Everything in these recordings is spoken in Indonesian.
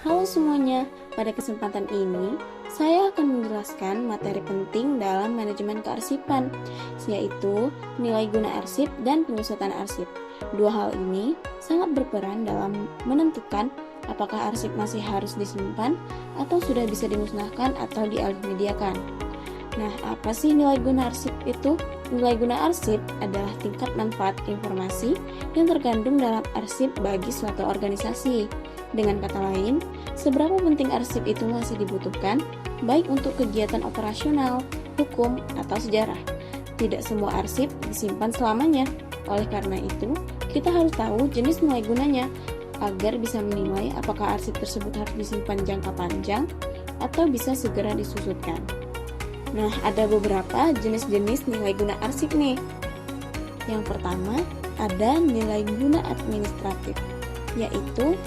Halo semuanya, pada kesempatan ini saya akan menjelaskan materi penting dalam manajemen kearsipan, yaitu nilai guna arsip dan penyusutan arsip. Dua hal ini sangat berperan dalam menentukan apakah arsip masih harus disimpan atau sudah bisa dimusnahkan atau dialihmediakan. Nah, apa sih nilai guna arsip itu? Nilai guna arsip adalah tingkat manfaat informasi yang terkandung dalam arsip bagi suatu organisasi. Dengan kata lain, seberapa penting arsip itu masih dibutuhkan, baik untuk kegiatan operasional, hukum, atau sejarah. Tidak semua arsip disimpan selamanya. Oleh karena itu, kita harus tahu jenis nilai gunanya, agar bisa menilai apakah arsip tersebut harus disimpan jangka panjang atau bisa segera disusutkan. Nah, ada beberapa jenis-jenis nilai guna arsip nih. Yang pertama, ada nilai guna administratif, yaitu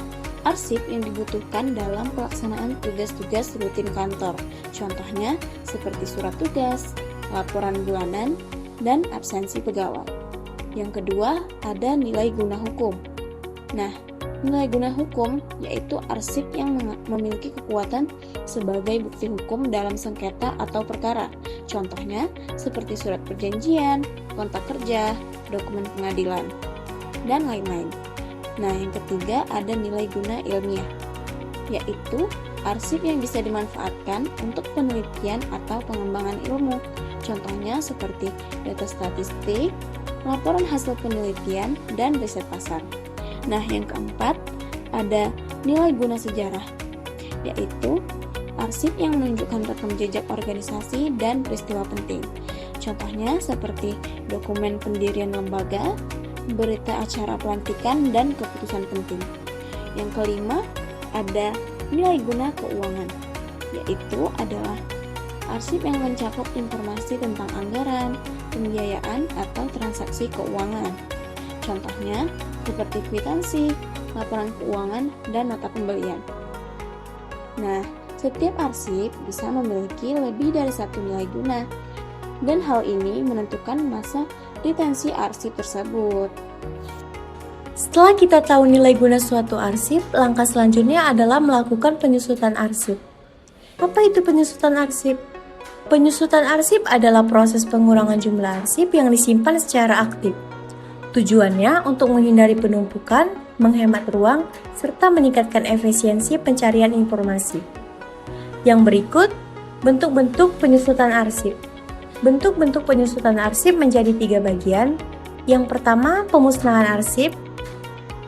arsip yang dibutuhkan dalam pelaksanaan tugas-tugas rutin kantor. Contohnya seperti surat tugas, laporan bulanan, dan absensi pegawai. Yang kedua, ada nilai guna hukum. Nah, nilai guna hukum yaitu arsip yang memiliki kekuatan sebagai bukti hukum dalam sengketa atau perkara. Contohnya seperti surat perjanjian, kontrak kerja, dokumen pengadilan, dan lain-lain. Nah, yang ketiga ada nilai guna ilmiah, yaitu arsip yang bisa dimanfaatkan untuk penelitian atau pengembangan ilmu. Contohnya seperti data statistik, laporan hasil penelitian, dan riset pasar. Nah, yang keempat ada nilai guna sejarah, yaitu arsip yang menunjukkan rekam jejak organisasi dan peristiwa penting. Contohnya seperti dokumen pendirian lembaga, berita acara pelantikan, dan keputusan penting. Yang kelima, ada nilai guna keuangan, yaitu adalah arsip yang mencakup informasi tentang anggaran, pembiayaan, atau transaksi keuangan. Contohnya seperti kwitansi, laporan keuangan, dan nota pembelian. Nah, setiap arsip bisa memiliki lebih dari satu nilai guna, dan hal ini menentukan masa retensi arsip tersebut. Setelah kita tahu nilai guna suatu arsip, langkah selanjutnya adalah melakukan penyusutan arsip. Apa itu penyusutan arsip? Penyusutan arsip adalah proses pengurangan jumlah arsip yang disimpan secara aktif. Tujuannya untuk menghindari penumpukan, menghemat ruang, serta meningkatkan efisiensi pencarian informasi. Yang berikut, bentuk-bentuk penyusutan arsip. Bentuk-bentuk penyusutan arsip menjadi 3 bagian. Yang pertama, pemusnahan arsip.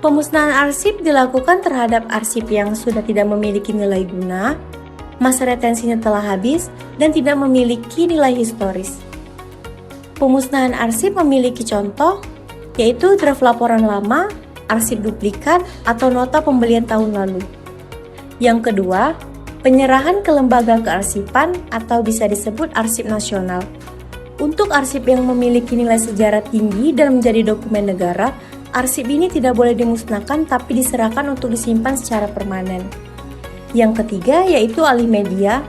Pemusnahan arsip dilakukan terhadap arsip yang sudah tidak memiliki nilai guna, masa retensinya telah habis, dan tidak memiliki nilai historis. Pemusnahan arsip memiliki contoh, yaitu draft laporan lama, arsip duplikat, atau nota pembelian tahun lalu. Yang kedua, penyerahan ke lembaga kearsipan atau bisa disebut arsip nasional. Untuk arsip yang memiliki nilai sejarah tinggi dan menjadi dokumen negara, arsip ini tidak boleh dimusnahkan tapi diserahkan untuk disimpan secara permanen. Yang ketiga yaitu alih media.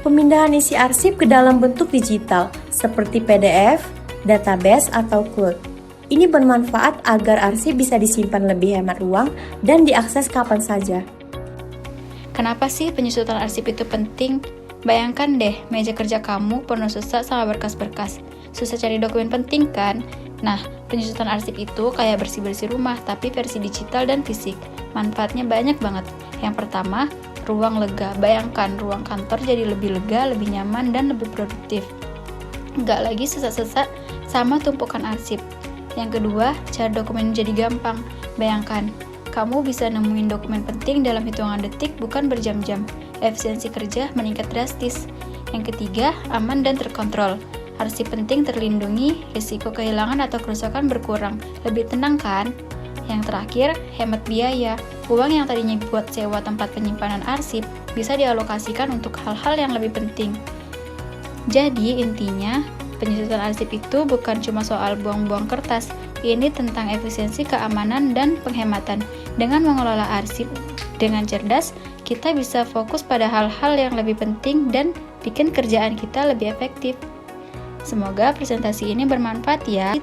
Pemindahan isi arsip ke dalam bentuk digital seperti PDF, database, atau cloud. Ini bermanfaat agar arsip bisa disimpan lebih hemat ruang dan diakses kapan saja. Kenapa sih penyusutan arsip itu penting? Bayangkan deh, meja kerja kamu penuh sesak sama berkas-berkas. Susah cari dokumen penting kan? Nah, penyusutan arsip itu kayak bersih-bersih rumah, tapi versi digital dan fisik. Manfaatnya banyak banget. Yang pertama, ruang lega. Bayangkan, ruang kantor jadi lebih lega, lebih nyaman, dan lebih produktif. Nggak lagi sesak-sesak sama tumpukan arsip. Yang kedua, cari dokumen jadi gampang. Bayangkan, kamu bisa nemuin dokumen penting dalam hitungan detik, bukan berjam-jam. Efisiensi kerja meningkat drastis. Yang ketiga, aman dan terkontrol. Arsip penting terlindungi, risiko kehilangan atau kerusakan berkurang. Lebih tenang kan? Yang terakhir, hemat biaya. Uang yang tadinya buat sewa tempat penyimpanan arsip bisa dialokasikan untuk hal-hal yang lebih penting. Jadi intinya, penyusutan arsip itu bukan cuma soal buang-buang kertas. Ini tentang efisiensi, keamanan, dan penghematan. Dengan mengelola arsip dengan cerdas, kita bisa fokus pada hal-hal yang lebih penting dan bikin kerjaan kita lebih efektif. Semoga presentasi ini bermanfaat ya.